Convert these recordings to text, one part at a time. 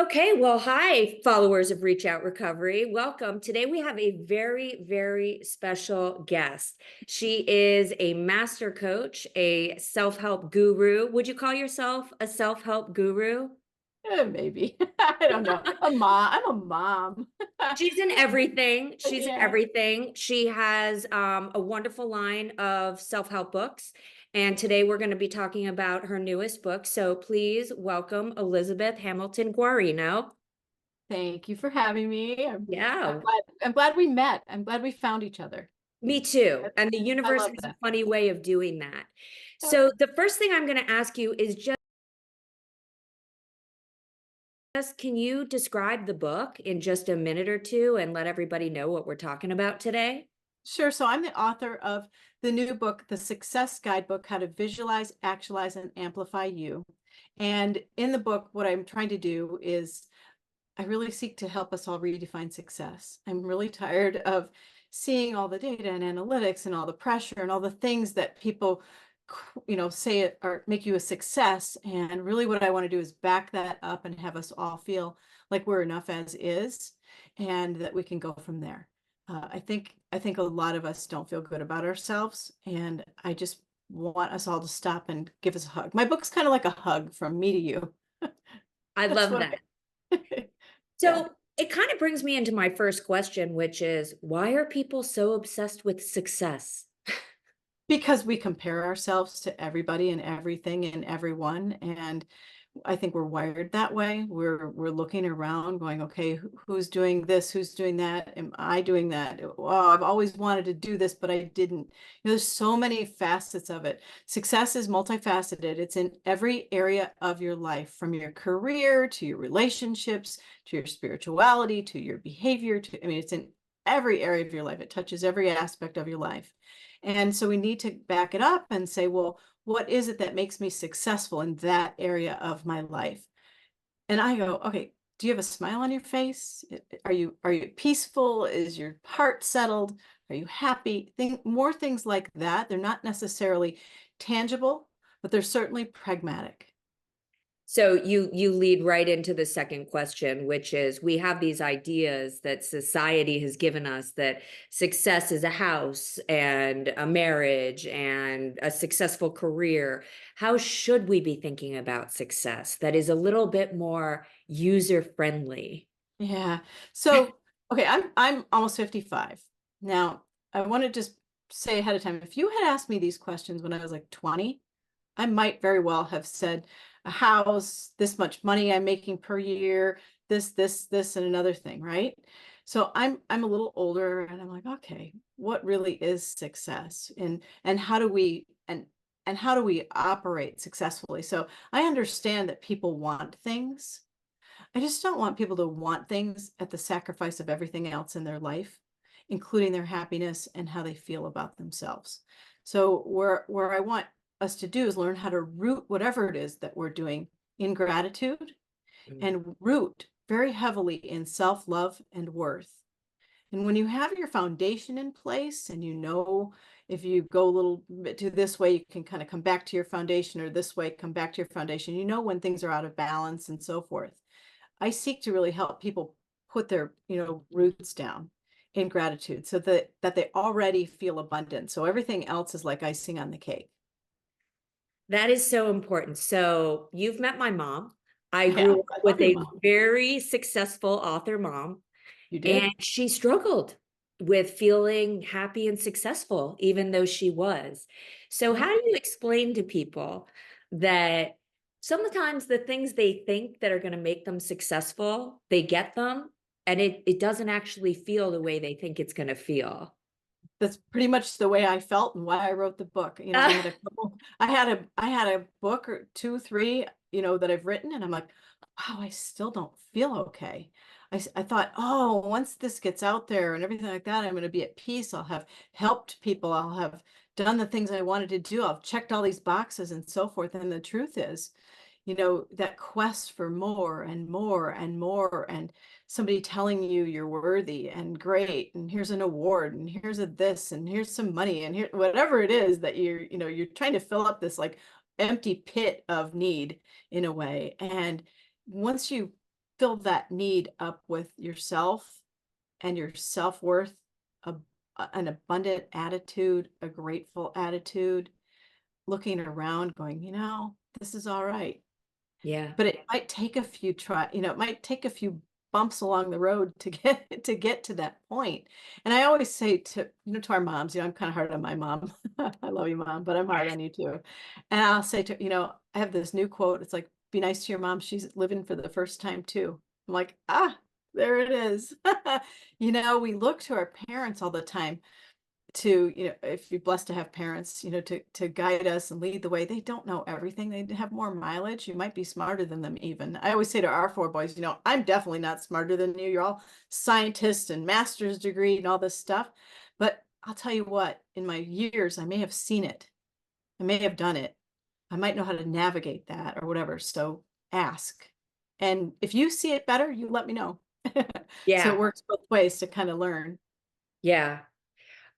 Okay, well, hi, followers of Reach Out Recovery. Welcome. Today we have a very, very special guest. She is a master coach, a self-help guru. Would you call yourself a self-help guru? Maybe. I don't know. A mom. I'm a mom. She's in everything. She's in Yeah. everything. She has a wonderful line of self-help books. And today we're going to be talking about her newest book. So please welcome Elizabeth Hamilton-Guarino. Thank you for having me. I'm Yeah. glad, I'm glad we met. I'm glad we found each other. Me too. I, And the I universe love has a that. funny way of doing that. Yeah. So the first thing I'm going to ask you is just can you describe the book in just a minute or two and let everybody know what we're talking about today? Sure. So I'm the author of the new book, The Success Guidebook, How to Visualize, Actualize, and Amplify You. And in the book, what I'm trying to do is I really seek to help us all redefine success. I'm really tired of seeing all the data and analytics and all the pressure and all the things that people, say it or make you a success. And really what I want to do is back that up and have us all feel like we're enough as is and that we can go from there. I think a lot of us don't feel good about ourselves, and I just want us all to stop and give us a hug. My book's kind of like a hug from me to you. I That's love what that. yeah. So it kind of brings me into my first question, which is why are people so obsessed with success? Because we compare ourselves to everybody and everything and everyone, and I think we're wired that way. We're looking around going, okay, who's doing this? Who's doing that? Am I doing that? Oh, I've always wanted to do this, but I didn't. There's so many facets of it. Success is multifaceted. It's in every area of your life, from your career to your relationships, to your spirituality, to your behavior, it's in every area of your life. It touches every aspect of your life. And so we need to back it up and say, well, what is it that makes me successful in that area of my life? And I go, okay, do you have a smile on your face? Are you peaceful? Is your heart settled? Are you happy? More things like that. They're not necessarily tangible, but they're certainly pragmatic. So you lead right into the second question, which is we have these ideas that society has given us that success is a house and a marriage and a successful career. How should we be thinking about success that is a little bit more user friendly? Yeah. So, okay, I'm almost 55. Now, I want to just say ahead of time, if you had asked me these questions when I was like 20, I might very well have said a house, this much money I'm making per year, this, and another thing, right? So I'm a little older and I'm like, okay, what really is success? And how do we and how do we operate successfully? So I understand that people want things. I just don't want people to want things at the sacrifice of everything else in their life, including their happiness and how they feel about themselves. So where I want us to do is learn how to root whatever it is that we're doing in gratitude and root very heavily in self-love and worth. And when you have your foundation in place and you know if you go a little bit to this way, you can kind of come back to your foundation, or this way, come back to your foundation. You know when things are out of balance and so forth. I seek to really help people put their, roots down in gratitude so that they already feel abundant. So everything else is like icing on the cake. That is so important. So you've met my mom. I Yeah, grew up I love with your a mom. very successful author mom, You and did? she struggled with feeling happy and successful, even though she was. So, how Yeah. do you explain to people that sometimes the things they think that are going to make them successful, they get them, and it doesn't actually feel the way they think it's going to feel? That's pretty much the way I felt and why I wrote the book. I had a couple, I had a book or two, three, that I've written, and I'm like, wow, I still don't feel okay. I thought, oh, once this gets out there and everything like that, I'm going to be at peace. I'll have helped people. I'll have done the things I wanted to do. I've checked all these boxes and so forth. And the truth is, that quest for more and more and more, and somebody telling you you're worthy and great, and here's an award, and here's a this, and here's some money, and here, whatever it is that you're trying to fill up this like empty pit of need in a way. And once you fill that need up with yourself and your self-worth, a, an abundant attitude, a grateful attitude, looking around going, this is all right. Yeah. But it might take a few it might take a few bumps along the road to get to that point. And I always say to our moms, I'm kind of hard on my mom. I love you, mom, but I'm hard on you too. And I'll say I have this new quote. It's like, be nice to your mom. She's living for the first time too. I'm like, there it is. We look to our parents all the time to, if you're blessed to have parents, to guide us and lead the way. They don't know everything. They have more mileage. You might be smarter than them even. I always say to our four boys, I'm definitely not smarter than you. You're all scientists and master's degree and all this stuff. But I'll tell you what, in my years, I may have seen it. I may have done it. I might know how to navigate that or whatever. So ask. And if you see it better, you let me know. So it Yeah. works both ways to kind of learn. Yeah.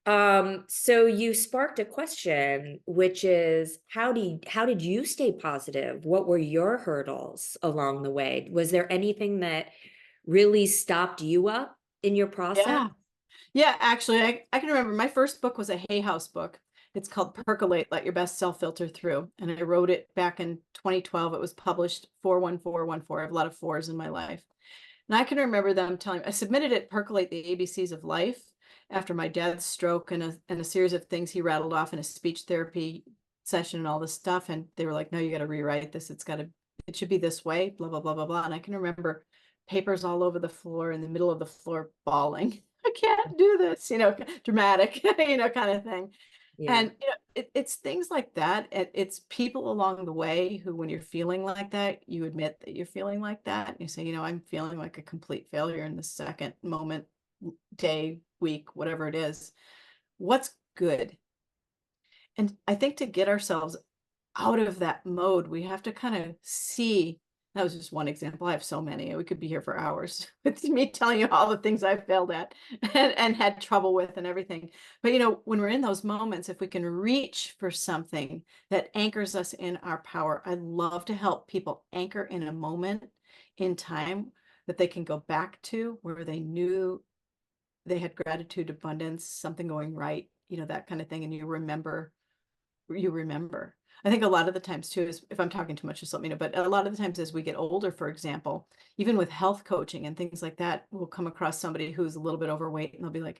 So you sparked a question, which is how did you stay positive? What were your hurdles along the way? Was there anything that really stopped you up in your process? Yeah. Yeah, actually, I can remember my first book was a Hay House book. It's called Percolate, Let Your Best Self Filter Through. And I wrote it back in 2012. It was published 41414. I have a lot of fours in my life. And I can remember them telling me, I submitted it, Percolate the ABCs of Life, after my dad's stroke and a series of things he rattled off in a speech therapy session and all this stuff. And they were like, no, you got to rewrite this. It should be this way, blah, blah, blah, blah, blah. And I can remember papers all over the floor, in the middle of the floor, bawling. I can't do this, dramatic, kind of thing. Yeah. And it's things like that. It's people along the way who, when you're feeling like that, you admit that you're feeling like that. And you say, I'm feeling like a complete failure in the second moment, day, week, whatever it is. What's good? And I think to get ourselves out of that mode, we have to kind of see. That was just one example. I have so many. We could be here for hours with me telling you all the things I've failed at and had trouble with and everything. But when we're in those moments, if we can reach for something that anchors us in our power, I love to help people anchor in a moment in time that they can go back to, where they knew they had gratitude, abundance, something going right, that kind of thing. And you remember. I think a lot of the times too, is if I'm talking too much, just let me know. But a lot of the times as we get older, for example, even with health coaching and things like that, we'll come across somebody who's a little bit overweight and they'll be like,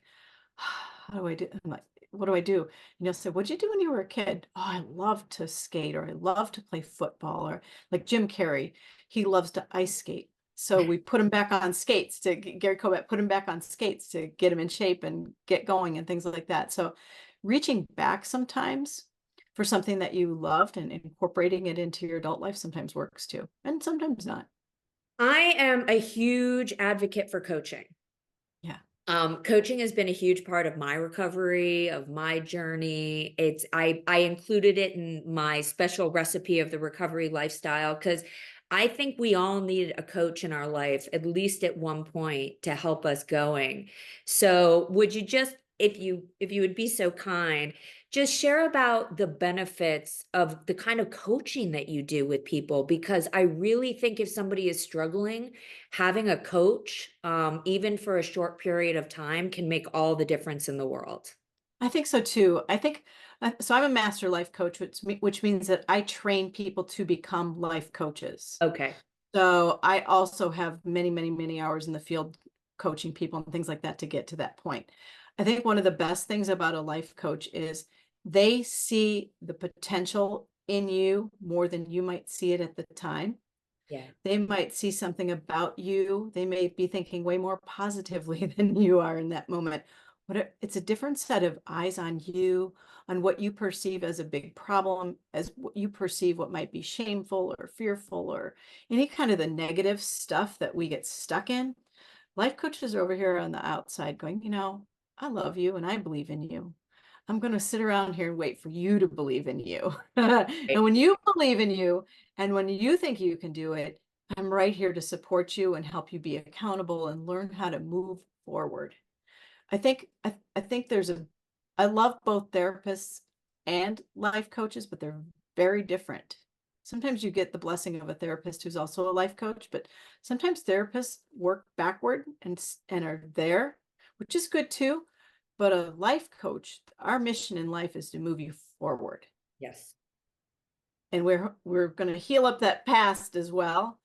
how do I do? I'm like, what do I do? And you'll say, what'd you do when you were a kid? Oh, I love to skate, or I love to play football, or like Jim Carrey, he loves to ice skate. So we put him back on skates Gary Kovac put him back on skates to get him in shape and get going and things like that. So reaching back sometimes for something that you loved and incorporating it into your adult life sometimes works too, and sometimes not. I am a huge advocate for coaching. Yeah. Coaching has been a huge part of my recovery, of my journey. I included it in my special recipe of the recovery lifestyle, because I think we all need a coach in our life, at least at one point, to help us going. So would you just, if you would be so kind, just share about the benefits of the kind of coaching that you do with people? Because I really think if somebody is struggling, having a coach, even for a short period of time, can make all the difference in the world. I think so too. I think so. I'm a master life coach, which means that I train people to become life coaches. Okay. So I also have many, many, many hours in the field coaching people and things like that to get to that point. I think one of the best things about a life coach is they see the potential in you more than you might see it at the time. Yeah. They might see something about you. They may be thinking way more positively than you are in that moment. It's a different set of eyes on you, on what you perceive as a big problem, as what you perceive what might be shameful or fearful or any kind of the negative stuff that we get stuck in. Life coaches are over here on the outside going, I love you and I believe in you. I'm going to sit around here and wait for you to believe in you. And when you believe in you and when you think you can do it, I'm right here to support you and help you be accountable and learn how to move forward. I think I love both therapists and life coaches, but they're very different. sometimes you get the blessing of a therapist who's also a life coach, but sometimes therapists work backward and are there, which is good too. But a life coach, our mission in life is to move you forward. Yes. And we're going to heal up that past as well,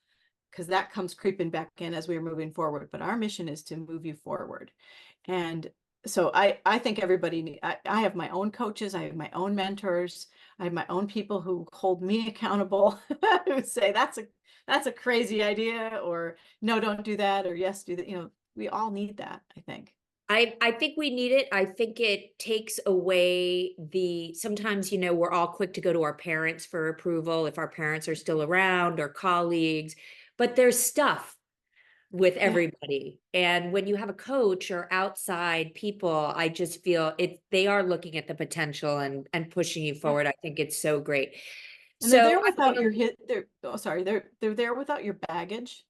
because that comes creeping back in as we're moving forward. But our mission is to move you forward. And so I think everybody, I have my own coaches, I have my own mentors, I have my own people who hold me accountable, who say that's a crazy idea, or no, don't do that, or yes, do that. We all need that, I think. I think we need it. I think it takes away sometimes, we're all quick to go to our parents for approval if our parents are still around, or colleagues, but there's stuff with Yeah. everybody. And when you have a coach or outside people, I just feel they are looking at the potential and pushing you forward. I think it's so great. And they're So there without your they're there without your baggage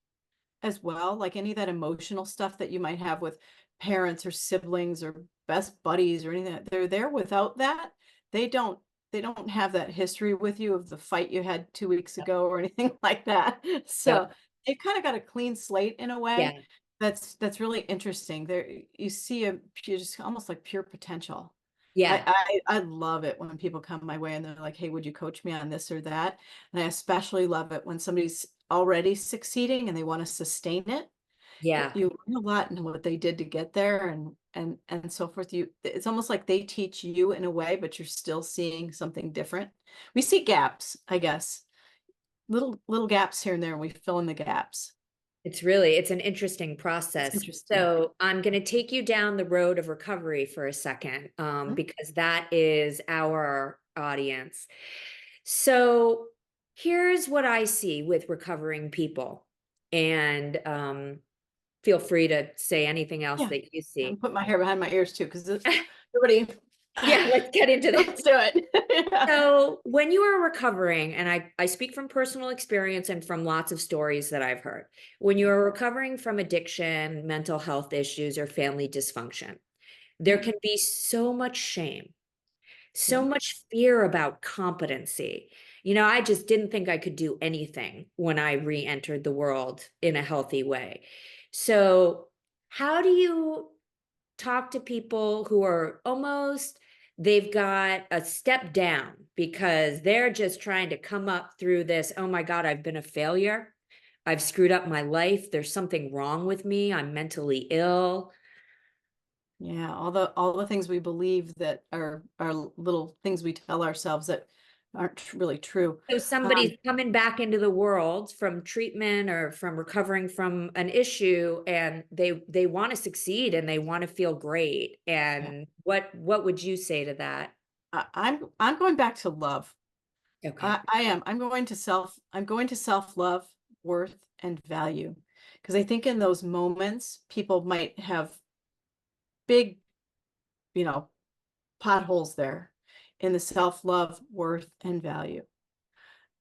as well, like any of that emotional stuff that you might have with parents or siblings or best buddies or anything. They're there without that. They don't have that history with you of the fight you had 2 weeks ago or anything like that. Yep. So they've kind of got a clean slate in a way. Yeah. That's really interesting. There you see just almost like pure potential. Yeah. I love it when people come my way and they're like, hey, would you coach me on this or that? And I especially love it when somebody's already succeeding and they want to sustain it. Yeah. You learn a lot in what they did to get there, and so forth. It's almost like they teach you in a way, but you're still seeing something different. We see gaps, I guess, little gaps here and there, and we fill in the gaps. It's an interesting It's process. interesting. So I'm going to take you down the road of recovery for a second, Mhm. because that is our audience. So here's what I see with recovering people, and feel free to say anything else Yeah, that you I'm see. putting my hair behind my ears too, because everybody. Yeah, let's get into that. Let's do it. Yeah. So when you are recovering, and I speak from personal experience and from lots of stories that I've heard, when you are recovering from addiction, mental health issues, or family dysfunction, there Yeah. can be so much shame, so Yeah. much fear about competency. I just didn't think I could do anything when I re-entered the world in a healthy way. So how do you talk to people who are they've got a step down because they're just trying to come up through this? Oh my God, I've been a failure. I've screwed up my life. There's something wrong with me. I'm mentally ill. Yeah, all the things we believe that are little things we tell ourselves that aren't really true. So somebody's Um, coming back into the world from treatment or from recovering from an issue, and they want to succeed and they want to feel great. yeah, And what would you say to that? I'm going back to love. Okay. I am. I'm going to self-love, worth, and value. Because I think in those moments, people might have big, you know, potholes there in the self-love, worth, and value.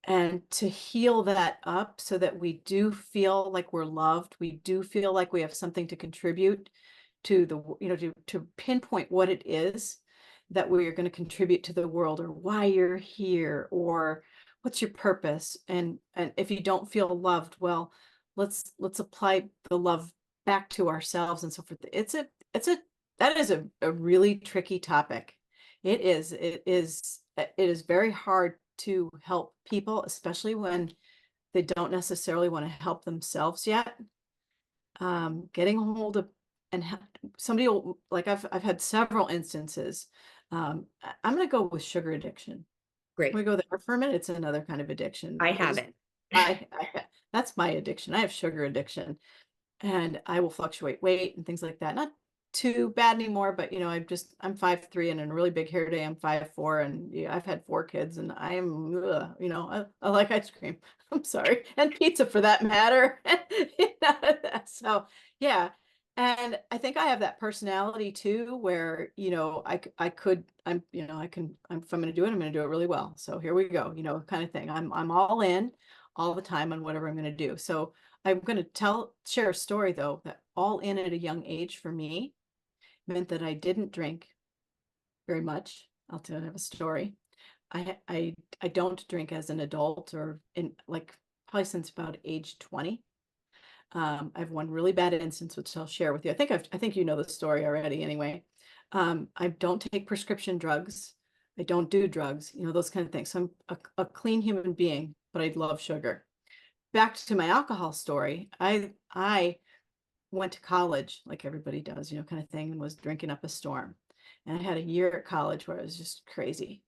And to heal that up so that we do feel like we're loved, we do feel like we have something to contribute to to pinpoint what it is that we are going to contribute to the world, or why you're here, or what's your purpose. And if you don't feel loved, well, let's apply the love back to ourselves and so forth. It's a that is a really tricky topic. It is very hard to help people, especially when they don't necessarily want to help themselves yet. Getting a hold of and somebody will, like I've had several instances. I'm going to go with sugar addiction. Great. We go there for a minute. It's another kind of addiction. I have it. That's my addiction. I have sugar addiction, and I will fluctuate weight and things like that. Not too bad anymore, but I'm 5'3" and in a really big hair day, I'm 5'4", and yeah, I've had 4 kids, and I am, I like ice cream. I'm sorry, and pizza for that matter. So yeah, and I think I have that personality too, where I could, if I'm going to do it, I'm going to do it really well. So here we go, kind of thing. I'm all in all the time on whatever I'm going to do. So I'm going to share a story though, that all in at a young age for me meant that I didn't drink very much. I have a story. I don't drink as an adult, or in like probably since about age 20. I have one really bad instance, which I'll share with you. I think you know the story already anyway. I don't take prescription drugs. I don't do drugs, those kind of things. So I'm a clean human being, but I love sugar. Back to my alcohol story. I went to college like everybody does, kind of thing, and was drinking up a storm. And I had a year at college where I was just crazy.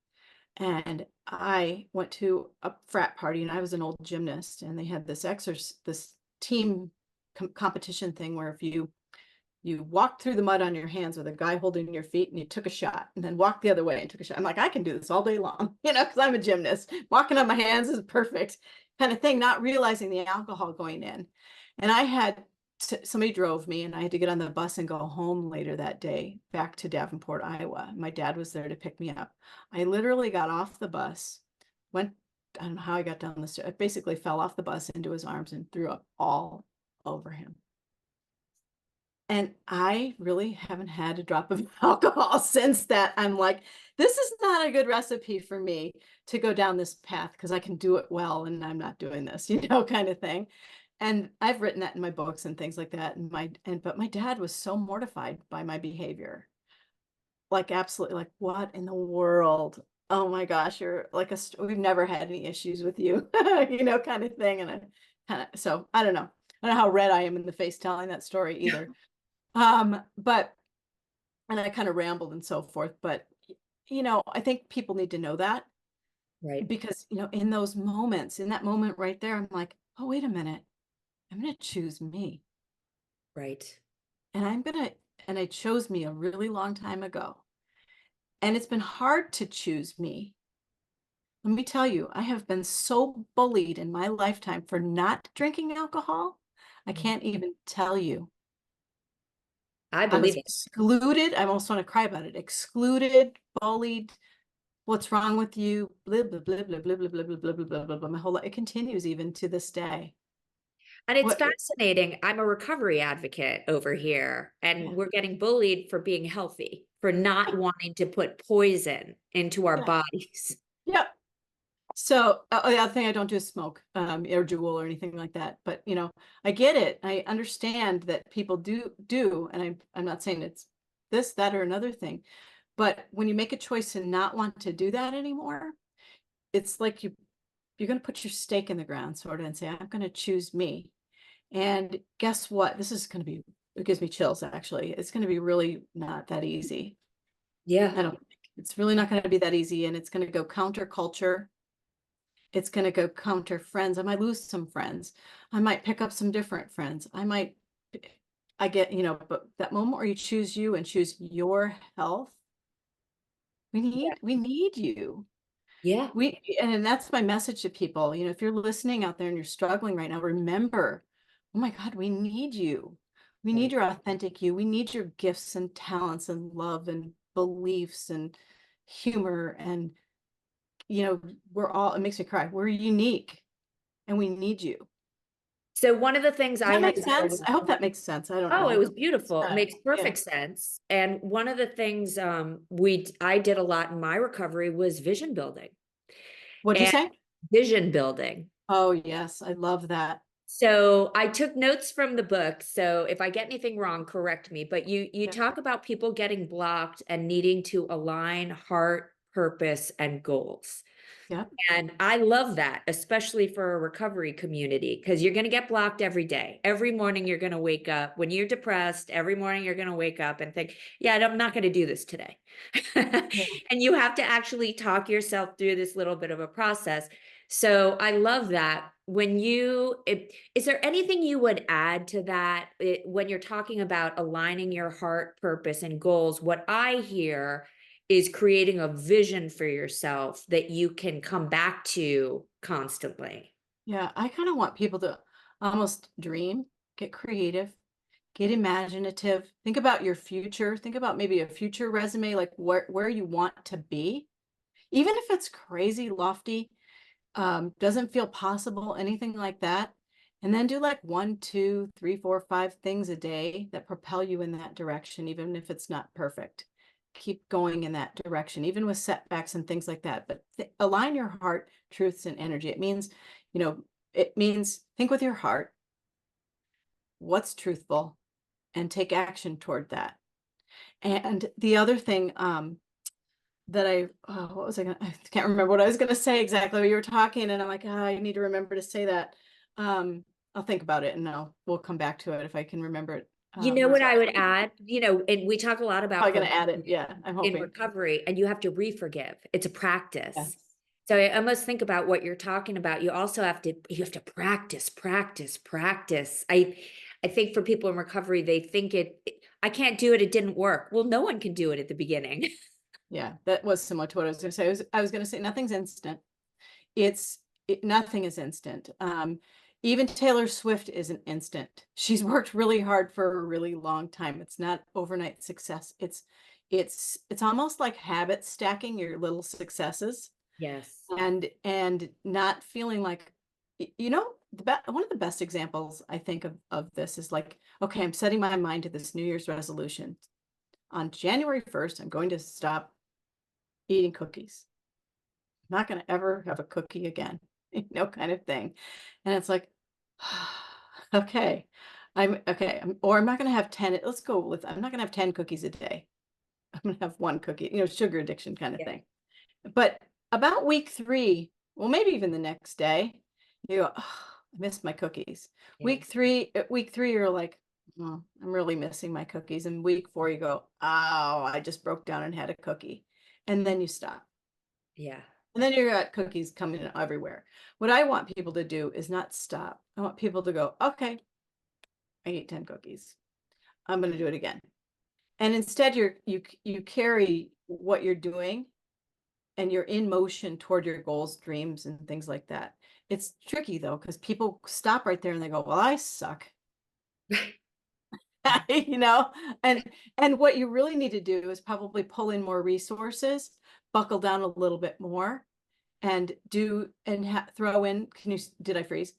And I went to a frat party, and I was an old gymnast, and they had this team competition thing where if you walked through the mud on your hands with a guy holding your feet, and you took a shot and then walked the other way and took a shot. I'm like, I can do this all day long, because I'm a gymnast. Walking on my hands is perfect kind of thing, not realizing the alcohol going in. And I had somebody drove me, and I had to get on the bus and go home later that day back to Davenport, Iowa. My dad was there to pick me up. I literally got off the bus, I don't know how I got down the stairs. I basically fell off the bus into his arms and threw up all over him. And I really haven't had a drop of alcohol since that. I'm like, this is not a good recipe for me to go down this path, because I can do it well and I'm not doing this, kind of thing. And I've written that in my books and things like that. But my dad was so mortified by my behavior. Like, absolutely, like, what in the world? Oh my gosh, you're like we've never had any issues with you, kind of thing. And so I don't know. I don't know how red I am in the face telling that story either. But, and I kind of rambled and so forth, but, I think people need to know that. Right. Because, in those moments, in that moment right there, I'm like, oh, wait a minute. I'm going to choose me. Right. And I chose me a really long time ago. And it's been hard to choose me. Let me tell you, I have been so bullied in my lifetime for not drinking alcohol. I can't even tell you. I I was believe it. excluded. I almost want to cry about it. Excluded, bullied. What's wrong with you? Blah, blah, blah, blah, blah, blah, blah, blah, blah, blah, blah, blah. My whole life. It continues even to this day. And it's What? fascinating. I'm a recovery advocate over here, and Yeah. we're getting bullied for being healthy, for not wanting to put poison into our Yeah. bodies. Yeah. So the other thing I don't do is smoke, or Juul or anything like that. But I get it. I understand that people do, and I'm not saying it's this, that, or another thing. But when you make a choice to not want to do that anymore, it's like you're going to put your stake in the ground, sort of, and say, I'm going to choose me. And guess what? This is going to be, it gives me chills, actually. It's going to be really not that easy. Yeah. I don't think it's really not going to be that easy. And it's going to go counterculture. It's going to go counter friends. I might lose some friends. I might pick up some different friends. I get, but that moment where you choose you and choose your health, we need you. Yeah. And that's my message to people. If you're listening out there and you're struggling right now, remember, oh my God, we need you. We need Right. your authentic you. We need your gifts and talents and love and beliefs and humor. And, it makes me cry. We're unique and we need you. So one of the things Does I that had make sense? I hope that makes sense. I don't Oh, it know. was beautiful. It makes Yeah. perfect sense. And one of the things I did a lot in my recovery was vision building What'd you and say? vision building. Oh, yes. I love that. So I took notes from the book. So if I get anything wrong, correct me. But you Yeah. talk about people getting blocked and needing to align heart, purpose, and goals. Yeah. And I love that, especially for a recovery community, because you're going to get blocked every day. Every morning you're going to wake up when you're depressed. Every morning you're going to wake up and think, yeah, I'm not going to do this today. Yeah. And you have to actually talk yourself through this little bit of a process. So I love that. Is there anything you would add to that when you're talking about aligning your heart, purpose, and goals? What I hear is creating a vision for yourself that you can come back to constantly. Yeah. I kind of want people to almost dream, get creative, get imaginative. Think about your future. Think about maybe a future resume, like where you want to be. Even if it's crazy, lofty, doesn't feel possible, anything like that. And then do like 1, 2, 3, 4, 5 things a day that propel you in that direction, even if it's not perfect. keep going in that direction, even with setbacks and things like that. But align your heart, truths, and energy. It means, it means think with your heart, what's truthful, and take action toward that. And the other thing that what was I can't remember what I was going to say exactly when you were talking. And I'm like, I need to remember to say that. I'll think about it and we'll come back to it if I can remember it. You know what I would add, and we talk a lot about Probably going to add it. Yeah, I'm in hoping. recovery, and you have to re-forgive. It's a practice. Yes. So I almost think about what you're talking about. You also have to practice. I think for people in recovery, they think I can't do it. It didn't work. Well, no one can do it at the beginning. Yeah, that was similar to what I was going to say. I was going to say nothing's instant. Nothing is instant. Even Taylor Swift isn't instant. She's worked really hard for a really long time. It's not overnight success. It's almost like habit stacking your little successes. Yes. And not feeling like, one of the best examples I think of this is like, okay, I'm setting my mind to this New Year's resolution. On January 1st, I'm going to stop eating cookies. I'm not going to ever have a cookie again, kind of thing. And it's like, okay, I'm not going to have 10. Let's go with, I'm not going to have 10 cookies a day. I'm going to have one cookie, sugar addiction kind of thing. But about week 3, well, maybe even the next day, you go, I missed my cookies. Yeah. Week three, you're like, oh, I'm really missing my cookies. And week 4, you go, oh, I just broke down and had a cookie. And then you stop. Yeah. And then you got cookies coming in everywhere. What I want people to do is not stop. I want people to go, okay, I ate 10 cookies. I'm going to do it again. And instead you carry what you're doing and you're in motion toward your goals, dreams, and things like that. It's tricky though, because people stop right there and they go, well, I suck. And what you really need to do is probably pull in more resources, buckle down a little bit more, and throw in, did I freeze?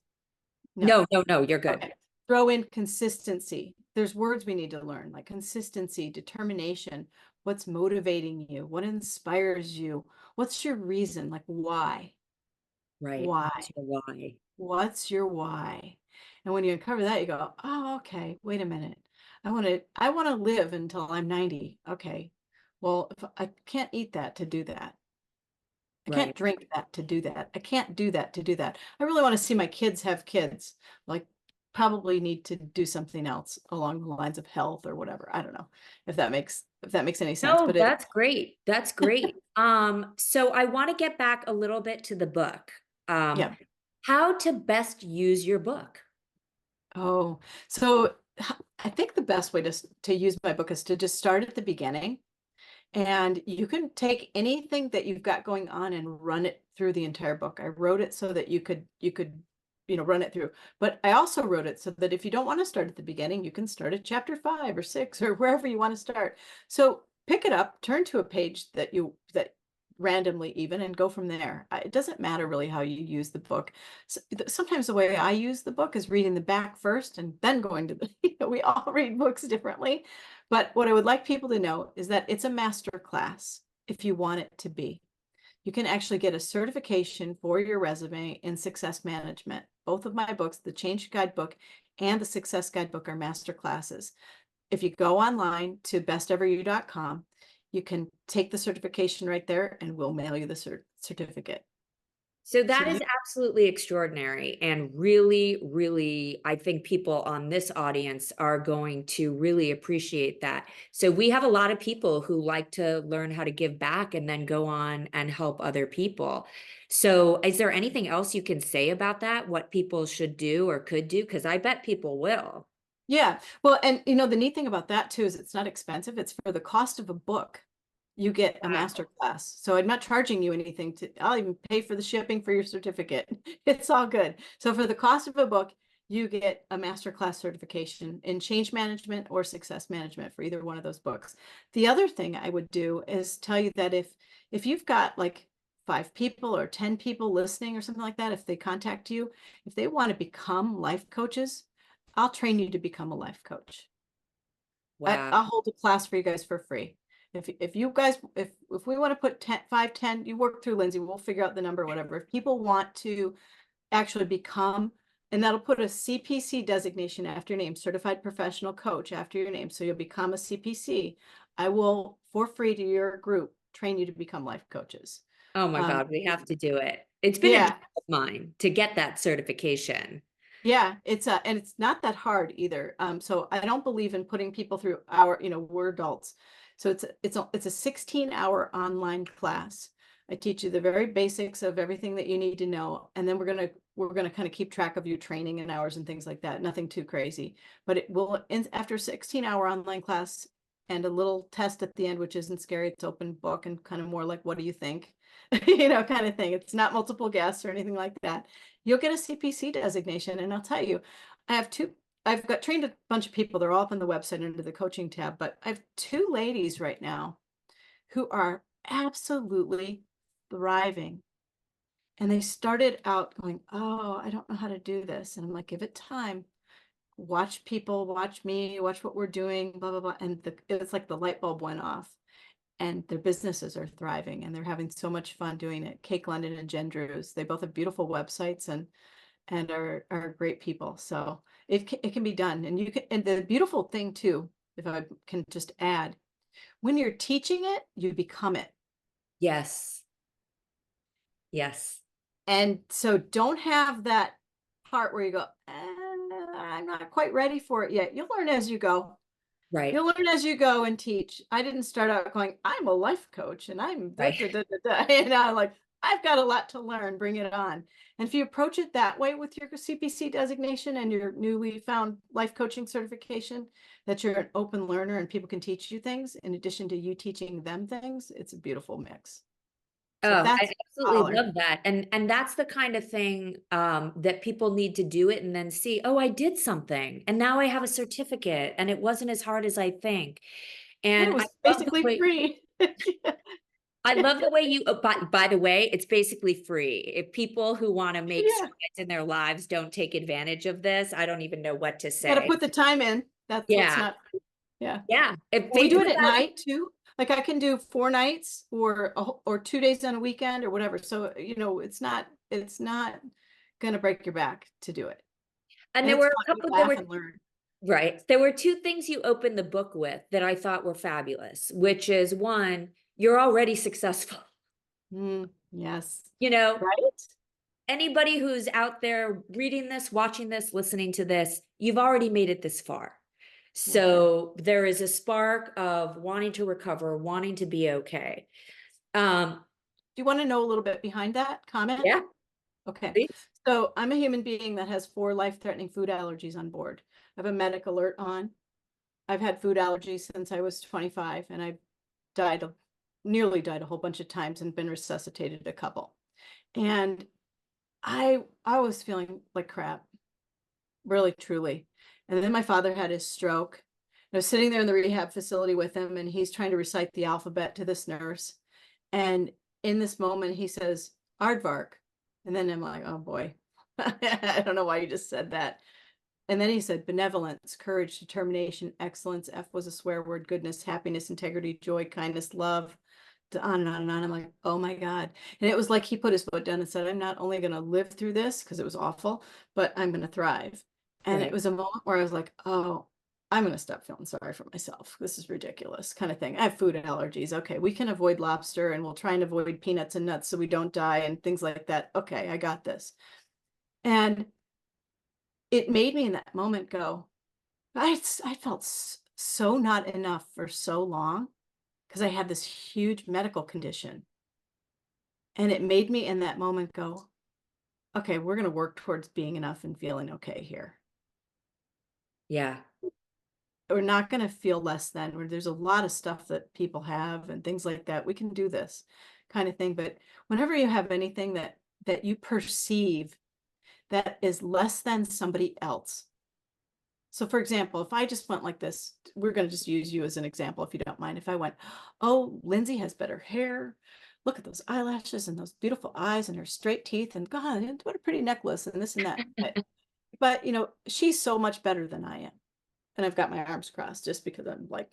No, you're good. Okay. Throw in consistency. There's words we need to learn, like consistency, determination, what's motivating you, what inspires you, what's your reason, like why? Right. Why? What's your why? What's your why? And when you uncover that, you go, oh, okay, wait a minute. I want to live until I'm 90. Okay. Well, if I can't eat that to do that. I can't drink that to do that. I can't do that to do that. I really want to see my kids have kids. Like, probably need to do something else along the lines of health or whatever. I don't know if that makes any sense. No, that's great. That's great. So I want to get back a little bit to the book. Yeah. How to best use your book. Oh, so I think the best way to use my book is to just start at the beginning. And you can take anything that you've got going on and run it through the entire book. I wrote it so that you could run it through. But I also wrote it so that if you don't want to start at the beginning, you can start at chapter 5 or 6 or wherever you want to start. So pick it up, turn to a page that randomly even, and go from there. It doesn't matter really how you use the book. Sometimes the way I use the book is reading the back first and then going to we all read books differently. But what I would like people to know is that it's a master class if you want it to be. You can actually get a certification for your resume in success management. Both of my books, the Change Guidebook and the Success Guidebook, are master classes. If you go online to besteveryou.com, you can take the certification right there and we'll mail you the certificate. So that is absolutely extraordinary. And really, really, I think people on this audience are going to really appreciate that. So we have a lot of people who like to learn how to give back and then go on and help other people. So is there anything else you can say about that? What people should do or could do? Because I bet people will. Yeah. Well, and the neat thing about that too is it's not expensive. It's for the cost of a book. You get a master class. So I'm not charging you anything I'll even pay for the shipping for your certificate. It's all good. So for the cost of a book, you get a master class certification in change management or success management for either one of those books. The other thing I would do is tell you that if you've got like 5 people or 10 people listening or something like that, if they contact you, if they want to become life coaches, I'll train you to become a life coach. Wow. I'll hold a class for you guys for free. If you guys, if we want to put 10, 5, 10, you work through Lindsay, we'll figure out the number, whatever. If people want to actually become, and that'll put a CPC designation after your name, certified professional coach after your name. So you'll become a CPC. I will, for free to your group, train you to become life coaches. Oh my God, we have to do it. It's been a Yeah. dream of mine to get that certification. Yeah, and it's not that hard either. So I don't believe in putting people through our, we're adults. So it's a 16-hour online class. I teach you the very basics of everything that you need to know. And then we're gonna kind of keep track of your training and hours and things like that. Nothing too crazy. But it will, after a 16-hour online class and a little test at the end, which isn't scary, it's open book and kind of more like, what do you think? Kind of thing. It's not multiple guests or anything like that. You'll get a CPC designation. And I'll tell you, I've got trained a bunch of people. They're all up on the website under the coaching tab, but I have 2 ladies right now who are absolutely thriving. And they started out going, oh, I don't know how to do this. And I'm like, give it time. Watch people, watch me, watch what we're doing, blah, blah, blah. And it's like the light bulb went off. And their businesses are thriving and they're having so much fun doing it. Cake London and Jen Drews, they both have beautiful websites and are great people. So it can be done. And and the beautiful thing too, if I can just add, when you're teaching it, you become it. Yes. Yes. And so don't have that part where you go, I'm not quite ready for it yet. You'll learn as you go. Right. You'll learn as you go and teach. I didn't start out going, I'm a life coach and I'm Right. like, I've got a lot to learn, bring it on. And if you approach it that way with your CPC designation and your newly found life coaching certification, that you're an open learner and people can teach you things in addition to you teaching them things, it's a beautiful mix. So Oh, that's I absolutely love that. And that's the kind of thing that people need to do it and then see, oh, I did something and now I have a certificate and it wasn't as hard as I think. and And it was basically free. I love the way you, by the way, it's basically free. If people who want to make Yeah. strides in their lives don't take advantage of this, I don't even know what to Got to say. put the time in. That's what's Yeah. not. Yeah. Yeah. If We they do do it at that, night too. Like I can do 4 nights or 2 days on a weekend or whatever. So, it's not going to break your back to do it. and And there it's were fun. a We couple, there laugh were and learn. right. There were 2 things you opened the book with that I thought were fabulous, which is one, you're already successful. Yes. You know, Right? anybody who's out there reading this, watching this, listening to this, you've already made it this far. Yeah. So there is a spark of wanting to recover, wanting to be okay. Do you want to know a little bit behind that comment? Yeah, Okay. please. So I'm a human being that has 4 life-threatening food allergies on board. I have a medic alert on. I've had food allergies since I was 25 and I nearly died a whole bunch of times and been resuscitated a couple. And I was feeling like crap, really, truly. And then my father had his stroke. I was sitting there in the rehab facility with him, and he's trying to recite the alphabet to this nurse. And in this moment, he says, Aardvark. And then I'm like, oh boy, I don't know why you just said that. And then he said, benevolence, courage, determination, excellence. F was a swear word, goodness, happiness, integrity, joy, kindness, love, on and on and on. I'm like, oh my God. And it was like he put his foot down and said, I'm not only going to live through this because it was awful, but I'm going to thrive. And it Right. was a moment where I was like, oh, I'm going to stop feeling sorry for myself. This is ridiculous kind of thing. I have food allergies. Okay, we can avoid lobster and we'll try and avoid peanuts and nuts so we don't die and things like that. Okay, I got this. And it made me in that moment go, I felt so not enough for so long because I had this huge medical condition. And it made me in that moment go, okay, we're going to work towards being enough and feeling okay here. Yeah. We're not going to feel less than, where there's a lot of stuff that people have and things like that. We can do this kind of thing. But whenever you have anything that you perceive that is less than somebody else. So for example, if I just went like this, we're going to just use you as an example, if you don't mind. If I went, oh, Lindsay has better hair. Look at those eyelashes and those beautiful eyes and her straight teeth and God, what a pretty necklace and this and that. But she's so much better than I am. And I've got my arms crossed just because I'm like,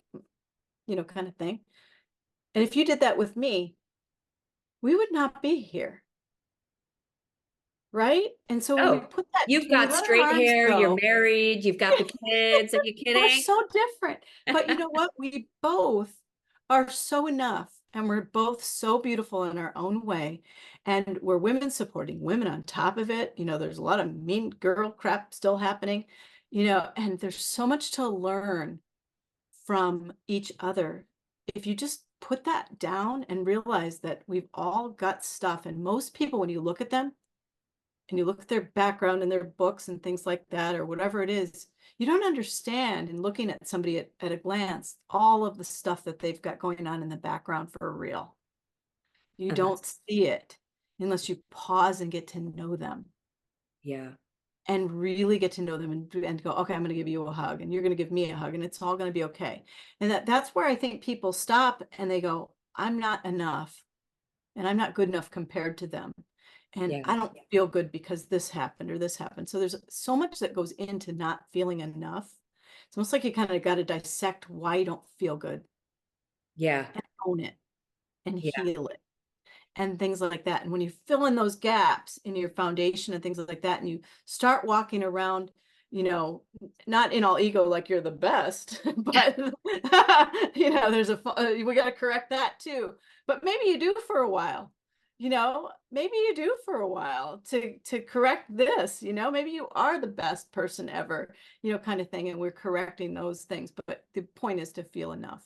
kind of thing. And if you did that with me, we would not be here. Right? And so when we Oh, put that, you've when we got let our straight arms hair, you're go, married, you've got the kids. Are you we're kidding? so different. But you know what? We both are so enough, and we're both so beautiful in our own way. And we're women supporting women on top of it. There's a lot of mean girl crap still happening, and there's so much to learn from each other. If you just put that down and realize that we've all got stuff, and most people, when you look at them, and you look at their background and their books and things like that, or whatever it is, you don't understand in looking at somebody at a glance, all of the stuff that they've got going on in the background for real. You And don't that's, see it unless you pause and get to know them yeah, and really get to know them, and go, okay, I'm going to give you a hug and you're going to give me a hug and it's all going to be okay. And that's where I think people stop and they go, I'm not enough and I'm not good enough compared to them. And yeah, I don't feel good because this happened or this happened. So there's so much that goes into not feeling enough. It's almost like you kind of got to dissect why you don't feel good yeah, and own it and yeah, heal it and things like that. And when you fill in those gaps in your foundation and things like that, and you start walking around, not in all ego like you're the best, but there's we got to correct that too. But maybe you do for a while. Maybe you do for a while to correct this. Maybe you are the best person ever. Kind of thing, and we're correcting those things. But the point is to feel enough.